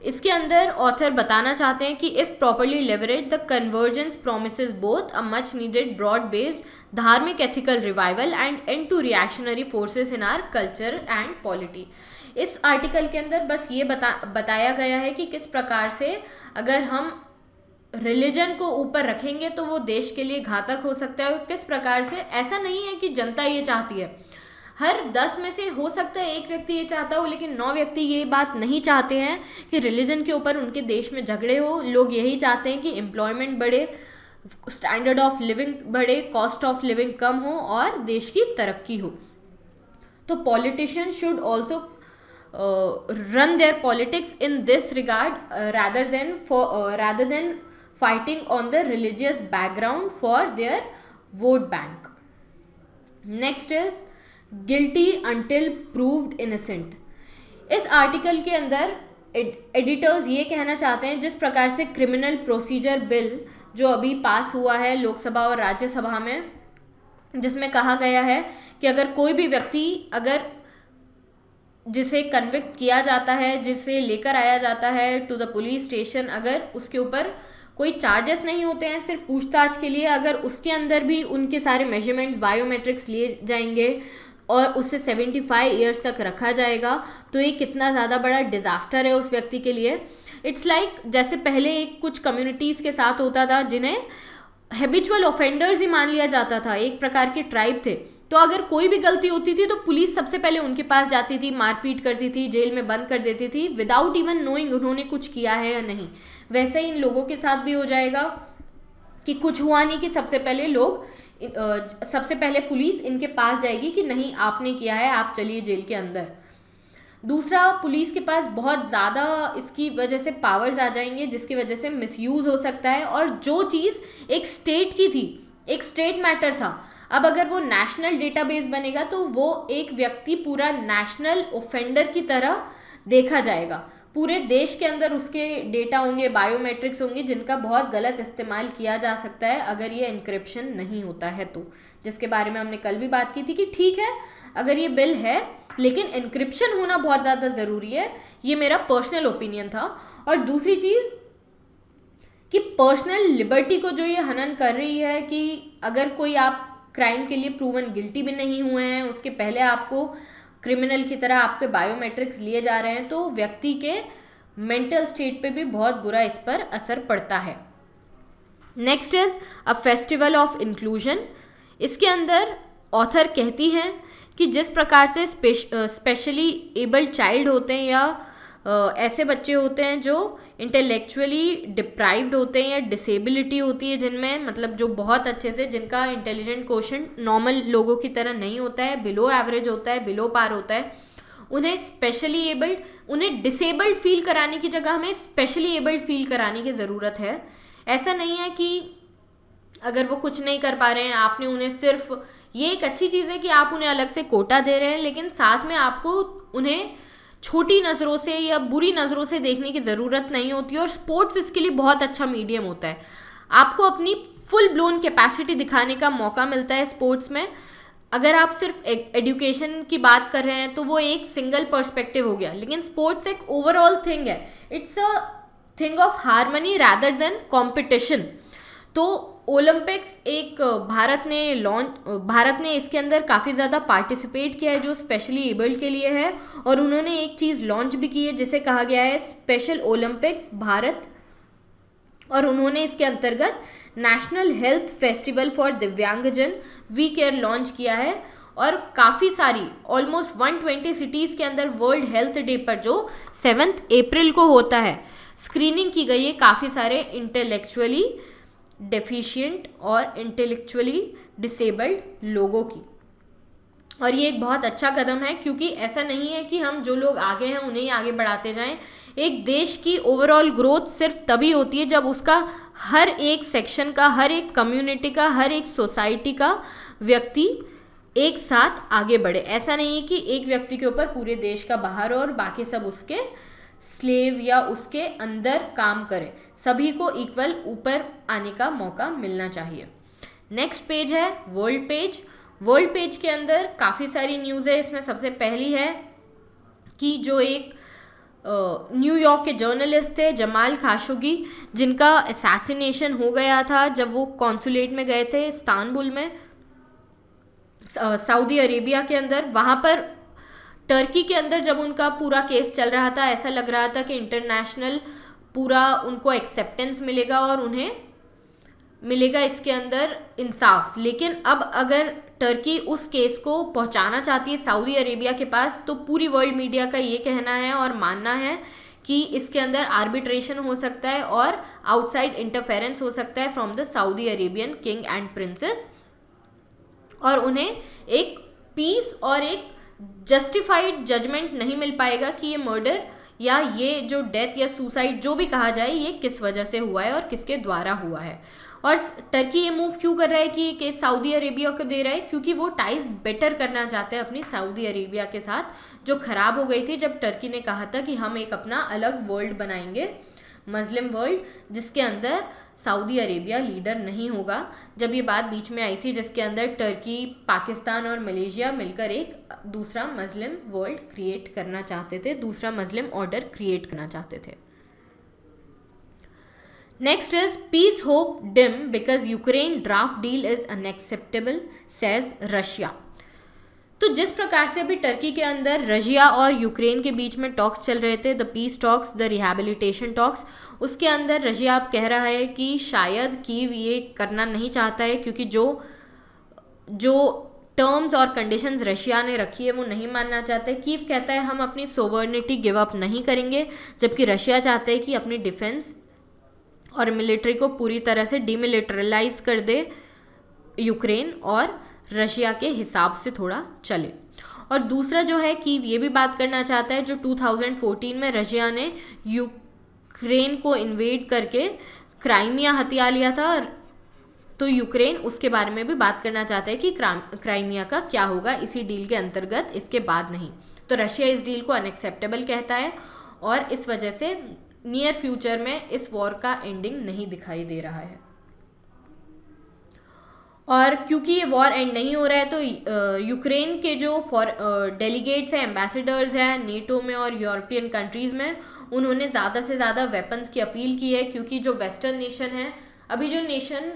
इसके अंदर ऑथर बताना चाहते हैं कि if properly leverage the convergence promises both a much needed broad based dharmic ethical revival and end to reactionary forces in our culture and polity. इस आर्टिकल के अंदर बस ये बताया गया है कि किस प्रकार से अगर हम रिलीजन को ऊपर रखेंगे तो वो देश के लिए घातक हो सकता है, और किस प्रकार से ऐसा नहीं है कि जनता ये चाहती है, हर 10 में से हो सकता है एक व्यक्ति ये चाहता हो, लेकिन 9 व्यक्ति ये बात नहीं चाहते हैं कि रिलीजन के ऊपर उनके देश में झगड़े हो। लोग यही चाहते हैं कि एम्प्लॉयमेंट बढ़े, स्टैंडर्ड ऑफ लिविंग बढ़े, कॉस्ट ऑफ लिविंग कम हो और देश की तरक्की हो। तो politician should also run their politics in this regard rather than fighting on the religious background for their vote bank. Next is guilty until proved innocent. इस article के अंदर एडिटर्स ये कहना चाहते हैं जिस प्रकार से क्रिमिनल प्रोसीजर बिल जो अभी पास हुआ है लोकसभा और राज्यसभा में, जिसमें कहा गया है कि अगर कोई भी व्यक्ति अगर जिसे कन्विक्ट किया जाता है, जिसे लेकर आया जाता है टू द पुलिस स्टेशन, अगर उसके ऊपर कोई चार्जेस नहीं होते हैं, सिर्फ पूछताछ के लिए, अगर उसके अंदर भी उनके सारे मेजरमेंट्स बायोमेट्रिक्स लिए जाएंगे और उसे 75 ईयर्स तक रखा जाएगा, तो ये कितना ज़्यादा बड़ा डिज़ास्टर है उस व्यक्ति के लिए। इट्स लाइक जैसे पहले एक कुछ कम्युनिटीज़ के साथ होता था जिन्हें हैबिचुअल ऑफेंडर्स ही मान लिया जाता था, एक प्रकार के ट्राइब थे, तो अगर कोई भी गलती होती थी तो पुलिस सबसे पहले उनके पास जाती थी, मारपीट करती थी, जेल में बंद कर देती थी विदाउट इवन नोइंग उन्होंने कुछ किया है या नहीं। वैसे ही इन लोगों के साथ भी हो जाएगा कि कुछ हुआ नहीं कि सबसे पहले पुलिस इनके पास जाएगी कि नहीं आपने किया है, आप चलिए जेल के अंदर। दूसरा, पुलिस के पास बहुत ज़्यादा इसकी वजह से पावर्स आ जाएंगे जिसकी वजह से मिसयूज़ हो सकता है, और जो चीज़ एक स्टेट की थी, एक स्टेट मैटर था, अब अगर वो नेशनल डेटाबेस बनेगा तो वो एक व्यक्ति पूरा नेशनल ऑफेंडर की तरह देखा जाएगा। पूरे देश के अंदर उसके डेटा होंगे, बायोमेट्रिक्स होंगे, जिनका बहुत गलत इस्तेमाल किया जा सकता है अगर ये एन्क्रिप्शन नहीं होता है तो, जिसके बारे में हमने कल भी बात की थी कि ठीक है अगर ये बिल है लेकिन एन्क्रिप्शन होना बहुत ज़्यादा ज़रूरी है। ये मेरा पर्सनल ओपिनियन था। और दूसरी चीज़ कि पर्सनल लिबर्टी को जो ये हनन कर रही है कि अगर कोई आप क्राइम के लिए प्रूवन गिल्टी भी नहीं हुए हैं, उसके पहले आपको क्रिमिनल की तरह आपके बायोमेट्रिक्स लिए जा रहे हैं, तो व्यक्ति के मेंटल स्टेट पे भी बहुत बुरा इस पर असर पड़ता है। Next is a festival of inclusion. इसके अंदर ऑथर कहती हैं कि जिस प्रकार से स्पेशली एबल्ड चाइल्ड होते हैं या ऐसे बच्चे होते हैं जो इंटेलेक्चुअली डिप्राइव्ड होते हैं या डिसेबिलिटी होती है जिनमें, मतलब जो बहुत अच्छे से, जिनका इंटेलिजेंट कोशेंट नॉर्मल लोगों की तरह नहीं होता है, बिलो एवरेज होता है, बिलो पार होता है, उन्हें स्पेशली एबल्ड, उन्हें डिसेबल्ड फील कराने की जगह हमें स्पेशली एबल्ड फील कराने की ज़रूरत है। ऐसा नहीं है कि अगर वो कुछ नहीं कर पा रहे हैं आपने उन्हें सिर्फ, ये एक अच्छी चीज़ है कि आप उन्हें अलग से कोटा दे रहे हैं, लेकिन साथ में आपको उन्हें छोटी नज़रों से या बुरी नज़रों से देखने की ज़रूरत नहीं होती। और स्पोर्ट्स इसके लिए बहुत अच्छा मीडियम होता है, आपको अपनी फुल ब्लोन कैपेसिटी दिखाने का मौका मिलता है स्पोर्ट्स में। अगर आप सिर्फ एजुकेशन की बात कर रहे हैं तो वो एक सिंगल पर्सपेक्टिव हो गया, लेकिन स्पोर्ट्स एक ओवरऑल थिंग है, it's a thing of harmony rather than competition. तो ओलंपिक्स एक भारत ने इसके अंदर काफ़ी ज़्यादा पार्टिसिपेट किया है जो स्पेशली एबल्ड के लिए है, और उन्होंने एक चीज़ लॉन्च भी की है जिसे कहा गया है स्पेशल ओलंपिक्स भारत, और उन्होंने इसके अंतर्गत नेशनल हेल्थ फेस्टिवल फॉर दिव्यांगजन वी केयर लॉन्च किया है। और काफ़ी सारी ऑलमोस्ट 120 सिटीज़ के अंदर वर्ल्ड हेल्थ डे पर जो 7 अप्रैल को होता है, स्क्रीनिंग की गई है काफ़ी सारे इंटेलेक्चुअली डेफिशिएंट और इंटेलेक्चुअली डिसेबल्ड लोगों की। और ये एक बहुत अच्छा कदम है, क्योंकि ऐसा नहीं है कि हम जो लोग आगे हैं उन्हें ही आगे बढ़ाते जाएं। एक देश की ओवरऑल ग्रोथ सिर्फ तभी होती है जब उसका हर एक सेक्शन का, हर एक कम्युनिटी का, हर एक सोसाइटी का व्यक्ति एक साथ आगे बढ़े। ऐसा नहीं है कि एक व्यक्ति के ऊपर पूरे देश का बाहर और बाकी सब उसके स्लेव या उसके अंदर काम करें, सभी को इक्वल ऊपर आने का मौका मिलना चाहिए। नेक्स्ट पेज है वर्ल्ड पेज। वर्ल्ड पेज के अंदर काफ़ी सारी न्यूज़ है। इसमें सबसे पहली है कि जो एक न्यूयॉर्क के जर्नलिस्ट थे जमाल खाशोगी, जिनका असैसिनेशन हो गया था जब वो कॉन्सुलेट में गए थे इस्तांबुल में, सऊदी अरेबिया के अंदर। वहाँ पर टर्की के अंदर जब उनका पूरा केस चल रहा था, ऐसा लग रहा था कि इंटरनेशनल पूरा उनको एक्सेप्टेंस मिलेगा और उन्हें मिलेगा इसके अंदर इंसाफ। लेकिन अब अगर टर्की उस केस को पहुंचाना चाहती है सऊदी अरेबिया के पास, तो पूरी वर्ल्ड मीडिया का ये कहना है और मानना है कि इसके अंदर आर्बिट्रेशन हो सकता है और आउटसाइड इंटरफेरेंस हो सकता है from the Saudi Arabian king and princess, और उन्हें एक पीस और एक जस्टिफाइड जजमेंट नहीं मिल पाएगा कि ये मर्डर या ये जो डेथ या सुसाइड जो भी कहा जाए, ये किस वजह से हुआ है और किसके द्वारा हुआ है। और टर्की ये मूव क्यों कर रहा है कि ये केस सऊदी अरेबिया को दे रहा है, क्योंकि वो टाइज बेटर करना चाहते हैं अपनी सऊदी अरेबिया के साथ, जो ख़राब हो गई थी जब टर्की ने कहा था कि हम एक अपना अलग वर्ल्ड बनाएंगे, मुस्लिम वर्ल्ड, जिसके अंदर सऊदी अरेबिया लीडर नहीं होगा। जब ये बात बीच में आई थी जिसके अंदर टर्की, पाकिस्तान और मलेशिया मिलकर एक दूसरा मुस्लिम वर्ल्ड क्रिएट करना चाहते थे, दूसरा मुस्लिम ऑर्डर क्रिएट करना चाहते थे। Next is peace hope dim because Ukraine draft deal is unacceptable says Russia. तो जिस प्रकार से अभी टर्की के अंदर रशिया और यूक्रेन के बीच में टॉक्स चल रहे थे, the peace talks, the rehabilitation talks, उसके अंदर रशिया अब कह रहा है कि शायद कीव ये करना नहीं चाहता है, क्योंकि जो टर्म्स और कंडीशंस रशिया ने रखी है वो नहीं मानना चाहते। कीव कहता है हम अपनी सोवर्निटी गिव अप नहीं करेंगे, जबकि रशिया चाहते हैं कि अपनी डिफेंस और मिलिट्री को पूरी तरह से डीमिलिटरलाइज कर दे यूक्रेन और रशिया के हिसाब से थोड़ा चले। और दूसरा जो है कि ये भी बात करना चाहता है, जो 2014 में रशिया ने यूक्रेन को इन्वेड करके क्राइमिया हथिया लिया था, तो यूक्रेन उसके बारे में भी बात करना चाहता है कि क्राइमिया का क्या होगा इसी डील के अंतर्गत, इसके बाद नहीं। तो रशिया इस डील को अनएक्सेप्टेबल कहता है और इस वजह से नियर फ्यूचर में इस वॉर का एंडिंग नहीं दिखाई दे रहा है। और क्योंकि ये वॉर एंड नहीं हो रहा है तो यूक्रेन के जो डेलीगेट्स हैं, एम्बेसडर्स हैं नेटो में और यूरोपियन कंट्रीज़ में, उन्होंने ज़्यादा से ज़्यादा वेपन्स की अपील की है, क्योंकि जो वेस्टर्न नेशन है, अभी जो नेशन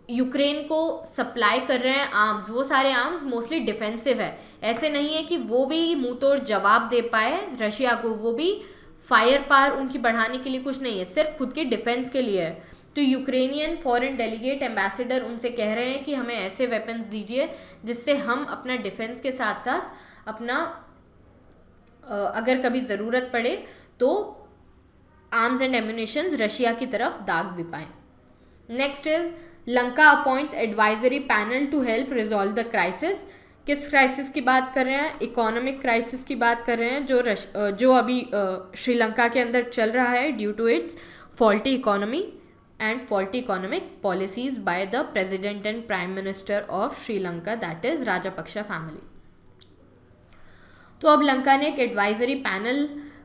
यूक्रेन को सप्लाई कर रहे हैं आर्म्स, वो सारे आर्म्स मोस्टली डिफेंसिव है। ऐसे नहीं है कि वो भी मुंह तोड़ जवाब दे पाए रशिया को, वो भी फायर पावर उनकी बढ़ाने के लिए कुछ नहीं है, सिर्फ खुद के डिफेंस के लिए है। तो यूक्रेनियन फॉरेन डेलीगेट एम्बेसडर उनसे कह रहे हैं कि हमें ऐसे वेपन्स दीजिए जिससे हम अपना डिफेंस के साथ साथ अपना अगर कभी ज़रूरत पड़े तो आर्म्स एंड एम्यूनिशंस रशिया की तरफ दाग भी पाएँ। Next is Lanka appoints advisory panel to help resolve the crisis. किस क्राइसिस की बात कर रहे हैं? इकोनॉमिक क्राइसिस की बात कर रहे हैं जो अभी श्रीलंका के अंदर चल रहा है due to its faulty economy and faulty economic policies by the president and prime minister of Sri Lanka, that is Rajapaksa family. तो अब लंका ने एक एडवाइजरी पैनल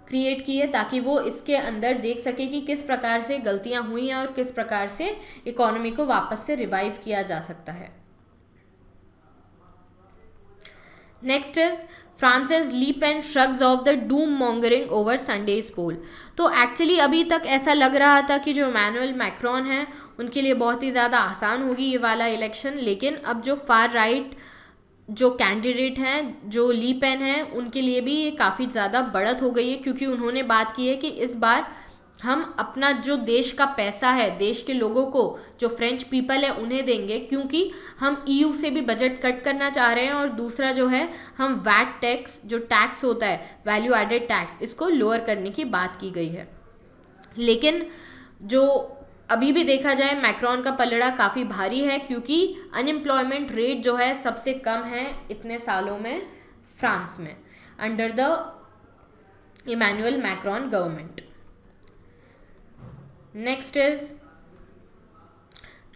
क्रिएट की है ताकि वो इसके अंदर देख सके कि किस प्रकार से गलतियां हुई हैं और किस प्रकार से इकोनॉमी को वापस से रिवाइव किया जा सकता है। Next is France's Le Pen shrugs off the doom mongering over Sunday's poll. तो एक्चुअली अभी तक ऐसा लग रहा था कि जो इमैनुअल मैक्रोन है उनके लिए बहुत ही ज़्यादा आसान होगी ये वाला इलेक्शन, लेकिन अब जो फार राइट जो कैंडिडेट हैं, जो ली पेन हैं, उनके लिए भी ये काफ़ी ज़्यादा बढ़त हो गई है, क्योंकि उन्होंने बात की है कि इस बार हम अपना जो देश का पैसा है, देश के लोगों को, जो फ्रेंच पीपल है उन्हें देंगे, क्योंकि हम ईयू से भी बजट कट करना चाह रहे हैं, और दूसरा जो है हम वैट टैक्स, जो टैक्स होता है वैल्यू एडेड टैक्स, इसको लोअर करने की बात की गई है। लेकिन जो अभी भी देखा जाए मैक्रोन का पलड़ा काफ़ी भारी है, क्योंकि अनएम्प्लॉयमेंट रेट जो है सबसे कम है इतने सालों में फ्रांस में under the Emmanuel Macron government. Next is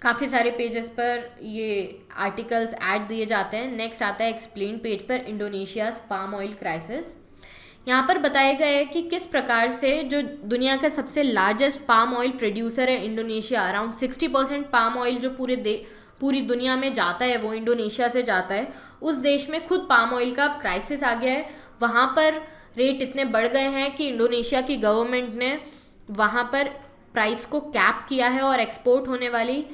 काफ़ी सारे पेजेस पर ये आर्टिकल्स ऐड दिए जाते हैं। नेक्स्ट आता है एक्सप्लेन पेज पर इंडोनेशियाज पाम ऑयल क्राइसिस। यहाँ पर बताया गया है कि किस प्रकार से जो दुनिया का सबसे लार्जेस्ट पाम ऑयल प्रोड्यूसर है इंडोनेशिया, अराउंड 60% पाम ऑयल जो पूरी दुनिया में जाता है वो इंडोनेशिया से जाता है। उस देश में खुद पाम ऑयल का क्राइसिस आ गया है। वहाँ पर रेट इतने बढ़ गए हैं कि इंडोनेशिया की गवर्नमेंट ने वहाँ पर प्राइस को कैप किया है और एक्सपोर्ट होने वाली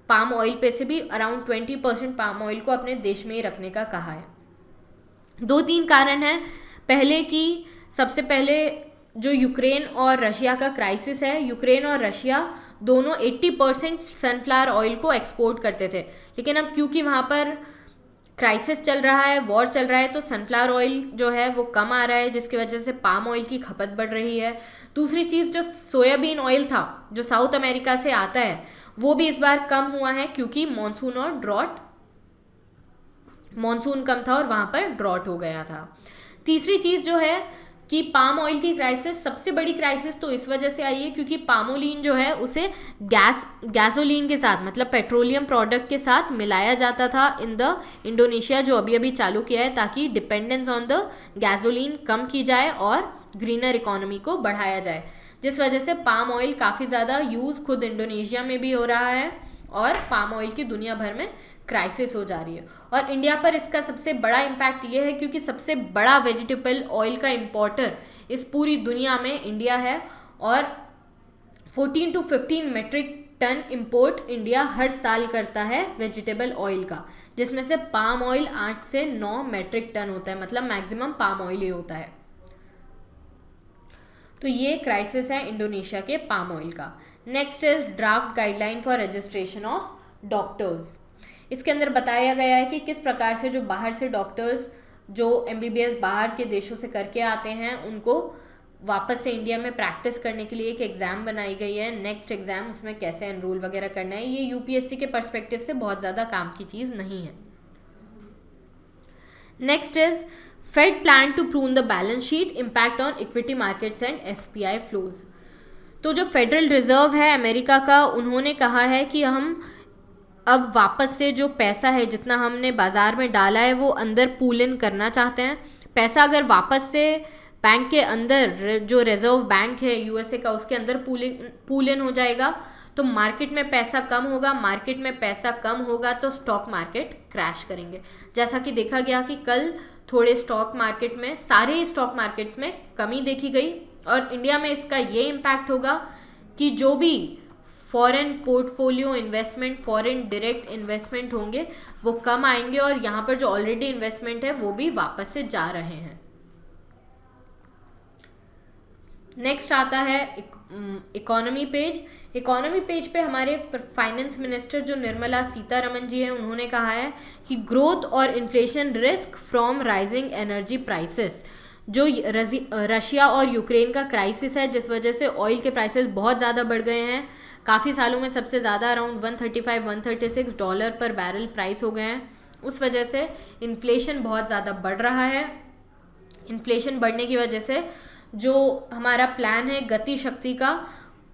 पाम ऑयल पे से भी अराउंड 20% पाम ऑयल को अपने देश में ही रखने का कहा है। 2-3 कारण हैं। पहले कि सबसे पहले जो यूक्रेन और रशिया का क्राइसिस है, यूक्रेन और रशिया दोनों 80% सनफ्लावर ऑयल को एक्सपोर्ट करते थे, लेकिन अब क्योंकि वहाँ पर क्राइसिस चल रहा है, वॉर चल रहा है, तो सनफ्लावर ऑयल जो है वो कम आ रहा है, जिसकी वजह से पाम ऑयल की खपत बढ़ रही है। दूसरी चीज़, जो सोयाबीन ऑयल था जो साउथ अमेरिका से आता है, वो भी इस बार कम हुआ है, क्योंकि मॉनसून कम था और वहाँ पर ड्रॉट हो गया था। तीसरी चीज़ जो है कि पाम ऑयल की क्राइसिस, सबसे बड़ी क्राइसिस तो इस वजह से आई है क्योंकि पामोलिन जो है उसे गैसोलीन के साथ, मतलब पेट्रोलियम प्रोडक्ट के साथ मिलाया जाता था इन द इंडोनेशिया, जो अभी अभी चालू किया है, ताकि डिपेंडेंस ऑन द गैसोलीन कम की जाए और ग्रीनर इकोनॉमी को बढ़ाया जाए, जिस वजह से पाम ऑयल काफ़ी ज़्यादा यूज़ खुद इंडोनेशिया में भी हो रहा है और पाम ऑयल की दुनिया भर में क्राइसिस हो जा रही है। और इंडिया पर इसका सबसे बड़ा इम्पैक्ट ये है क्योंकि सबसे बड़ा वेजिटेबल ऑयल का इंपोर्टर इस पूरी दुनिया में इंडिया है, और 14 to 15 metric ton import India हर साल करता है वेजिटेबल ऑयल का, जिसमें से पाम ऑयल 8 से 9 मेट्रिक टन होता है, मतलब मैक्सिमम पाम ऑयल ही होता है। तो ये क्राइसिस है इंडोनेशिया के पाम ऑयल का। Next is draft guideline for registration of doctors. इसके अंदर बताया गया है कि किस प्रकार से जो बाहर से डॉक्टर्स जो MBBS बाहर के देशों से करके आते हैं, उनको वापस से इंडिया में प्रैक्टिस करने के लिए एक एग्ज़ाम बनाई गई है, नेक्स्ट एग्ज़ाम, उसमें कैसे एनरोल वगैरह करना है। ये UPSC के पर्सपेक्टिव से बहुत ज़्यादा काम की चीज़ नहीं है। Next is Fed plan to prune the balance sheet, impact on equity markets and FPI flows. तो जो फेडरल रिजर्व है अमेरिका का, उन्होंने कहा है कि हम अब वापस से जो पैसा है जितना हमने बाज़ार में डाला है वो अंदर पूल इन करना चाहते हैं। पैसा अगर वापस से बैंक के अंदर, जो रिजर्व बैंक है USA का, उसके अंदर पूल इन हो जाएगा तो मार्केट में पैसा कम होगा, मार्केट में पैसा कम होगा तो स्टॉक मार्केट क्रैश करेंगे। जैसा कि देखा गया कि कल थोड़े स्टॉक मार्केट में, सारे स्टॉक मार्केट्स में कमी देखी गई, और इंडिया में इसका ये इम्पैक्ट होगा कि जो भी foreign portfolio investment, foreign direct investment होंगे वो कम आएंगे, और यहाँ पर जो ऑलरेडी इन्वेस्टमेंट है वो भी वापस से जा रहे हैं। नेक्स्ट आता है इकोनॉमी पेज। इकोनॉमी पेज पे हमारे फाइनेंस मिनिस्टर जो निर्मला सीतारमण जी हैं, उन्होंने कहा है कि ग्रोथ और inflation risk from rising energy prices. जो रशिया और यूक्रेन का क्राइसिस है, जिस वजह से ऑयल के प्राइसेस बहुत ज़्यादा बढ़ गए हैं, काफ़ी सालों में सबसे ज़्यादा अराउंड $135-136 पर बैरल प्राइस हो गए हैं, उस वजह से इन्फ्लेशन बहुत ज़्यादा बढ़ रहा है। इन्फ्लेशन बढ़ने की वजह से जो हमारा प्लान है गति शक्ति का,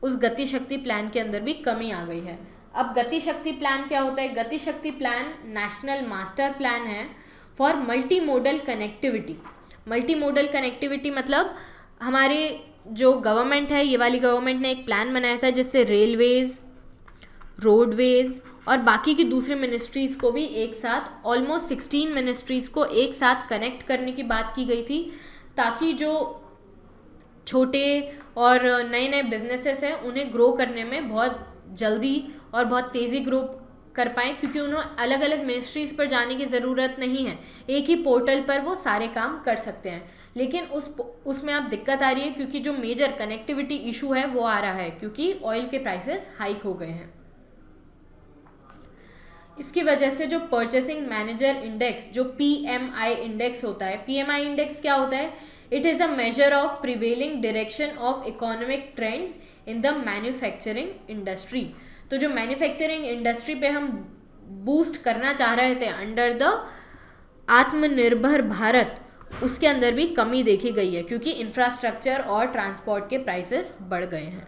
उस गति शक्ति प्लान के अंदर भी कमी आ गई है। अब गति शक्ति प्लान क्या होता है? गति शक्ति प्लान नेशनल मास्टर प्लान है for multi modal connectivity. Multi modal connectivity मतलब हमारे जो गवर्नमेंट है, ये वाली गवर्नमेंट ने एक प्लान बनाया था जिससे रेलवेज, रोडवेज और बाकी की दूसरी मिनिस्ट्रीज़ को भी एक साथ, ऑलमोस्ट 16 मिनिस्ट्रीज़ को एक साथ कनेक्ट करने की बात की गई थी, ताकि जो छोटे और नए नए बिजनेसेस हैं उन्हें ग्रो करने में बहुत जल्दी और बहुत तेज़ी ग्रो कर पाएँ, क्योंकि उन्हें अलग अलग मिनिस्ट्रीज़ पर जाने की ज़रूरत नहीं है, एक ही पोर्टल पर वो सारे काम कर सकते हैं। लेकिन उसमें अब दिक्कत आ रही है, क्योंकि जो मेजर कनेक्टिविटी इशू है वो आ रहा है, क्योंकि ऑयल के प्राइसेस हाइक हो गए हैं। इसकी वजह से जो परचेसिंग मैनेजर इंडेक्स, जो PMI इंडेक्स होता है, PMI इंडेक्स क्या होता है? It is a measure of prevailing direction of economic trends in the manufacturing industry. तो जो मैन्युफैक्चरिंग इंडस्ट्री पे हम बूस्ट करना चाह रहे थे अंडर द आत्मनिर्भर भारत, उसके अंदर भी कमी देखी गई है, क्योंकि इंफ्रास्ट्रक्चर और ट्रांसपोर्ट के प्राइसेस बढ़ गए हैं।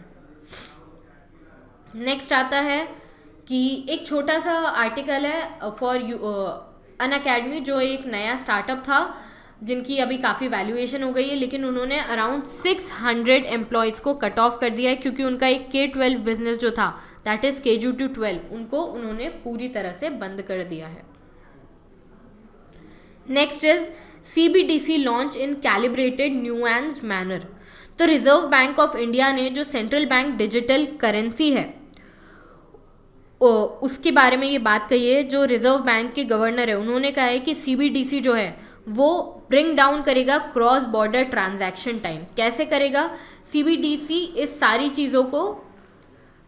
नेक्स्ट आता है कि एक छोटा सा आर्टिकल है फॉर अनअकैडमी, जो एक नया स्टार्टअप था जिनकी अभी काफ़ी वैल्यूएशन हो गई है, लेकिन उन्होंने अराउंड 600 एम्प्लॉयज़ को कट ऑफ कर दिया है, क्योंकि उनका एक K-12 बिजनेस जो था, दैट इज़ KG to 12, उनको उन्होंने पूरी तरह से बंद कर दिया है। Next is CBDC launch in calibrated nuanced manner. तो रिजर्व बैंक ऑफ इंडिया ने जो सेंट्रल बैंक डिजिटल करेंसी है उसके बारे में ये बात कही है। जो रिजर्व बैंक के गवर्नर है उन्होंने कहा है कि CBDC जो है वो ब्रिंग डाउन करेगा क्रॉस बॉर्डर ट्रांजैक्शन टाइम। कैसे करेगा? CBDC इस सारी चीज़ों को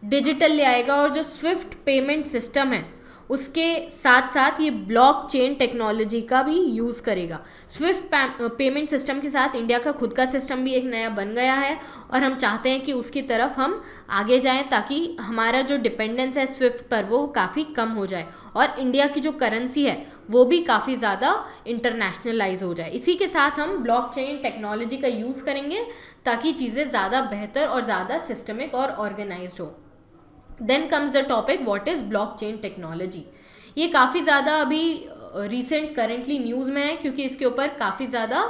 डिजिटल ले आएगा, और जो स्विफ्ट पेमेंट सिस्टम है उसके साथ साथ ये ब्लॉकचेन टेक्नोलॉजी का भी यूज़ करेगा। स्विफ्ट पेमेंट सिस्टम के साथ इंडिया का खुद का सिस्टम भी एक नया बन गया है, और हम चाहते हैं कि उसकी तरफ हम आगे जाएं, ताकि हमारा जो डिपेंडेंस है स्विफ्ट पर वो काफ़ी कम हो जाए, और इंडिया की जो करेंसी है वो भी काफ़ी ज़्यादा इंटरनेशनलाइज हो जाए। इसी के साथ हम ब्लॉकचेन टेक्नोलॉजी का यूज़ करेंगे, ताकि चीज़ें ज़्यादा बेहतर और ज़्यादा सिस्टमिक और ऑर्गेनाइज्ड हो। Then comes the topic what is blockchain technology. ये काफ़ी ज़्यादा अभी रिसेंट करेंटली न्यूज़ में है, क्योंकि इसके ऊपर काफ़ी ज़्यादा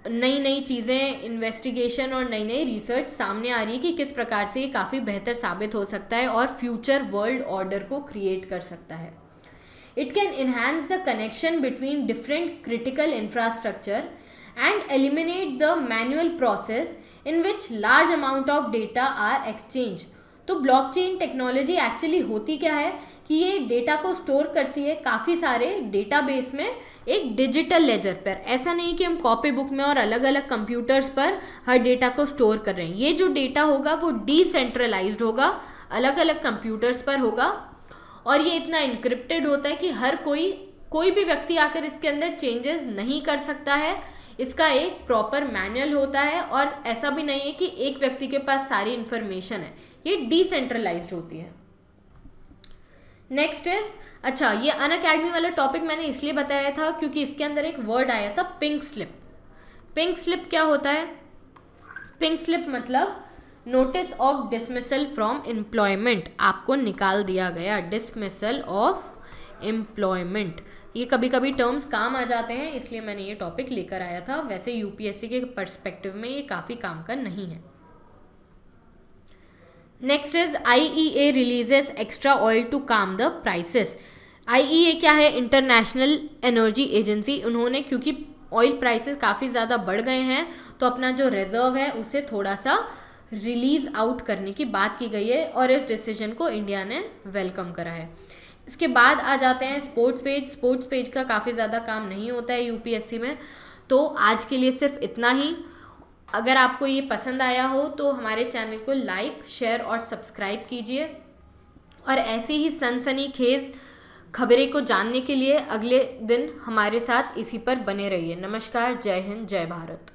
नई नई चीज़ें, इन्वेस्टिगेशन और नई नई रिसर्च सामने आ रही है कि किस प्रकार से ये काफ़ी बेहतर साबित हो सकता है और फ्यूचर वर्ल्ड ऑर्डर को क्रिएट कर सकता है। It can enhance the connection between different critical infrastructure and eliminate the manual process in which large amount of data are exchanged। तो ब्लॉकचेन टेक्नोलॉजी एक्चुअली होती क्या है कि ये डेटा को स्टोर करती है काफ़ी सारे डेटाबेस में, एक डिजिटल लेजर पर। ऐसा नहीं कि हम कॉपी बुक में और अलग अलग कंप्यूटर्स पर हर डेटा को स्टोर कर रहे हैं। ये जो डेटा होगा वो डिसेंट्रलाइज्ड होगा, अलग अलग कंप्यूटर्स पर होगा, और ये इतना इनक्रिप्टेड होता है कि हर कोई भी व्यक्ति आकर इसके अंदर चेंजेस नहीं कर सकता है। इसका एक प्रॉपर मैनुअल होता है, और ऐसा भी नहीं है कि एक व्यक्ति के पास सारी इंफॉर्मेशन है, ये डिसेंट्रलाइज्ड होती है। नेक्स्ट इज, अच्छा ये अनअकैडमी वाला टॉपिक मैंने इसलिए बताया था क्योंकि इसके अंदर एक वर्ड आया था पिंक स्लिप। पिंक स्लिप क्या होता है? पिंक स्लिप मतलब notice of dismissal from employment, आपको निकाल दिया गया, डिसमिसल ऑफ एम्प्लॉयमेंट। ये कभी कभी टर्म्स काम आ जाते हैं, इसलिए मैंने ये टॉपिक लेकर आया था। वैसे UPSC के पर्सपेक्टिव में ये काफ़ी काम का नहीं है। Next is IEA releases extra oil to calm the prices. IEA क्या है? International Energy Agency. उन्होंने क्योंकि ऑयल प्राइसेस काफ़ी ज़्यादा बढ़ गए हैं तो अपना जो रिजर्व है उसे थोड़ा सा रिलीज आउट करने की बात की गई है और इस डिसीजन को इंडिया ने वेलकम करा है। इसके बाद आ जाते हैं स्पोर्ट्स पेज। स्पोर्ट्स पेज का काफ़ी ज़्यादा काम नहीं होता है UPSC में, तो आज के लिए सिर्फ इतना ही। अगर आपको ये पसंद आया हो तो हमारे चैनल को लाइक, शेयर और सब्सक्राइब कीजिए और ऐसी ही सनसनीखेज खबरें को जानने के लिए अगले दिन हमारे साथ इसी पर बने रहिए। नमस्कार, जय हिंद, जय भारत।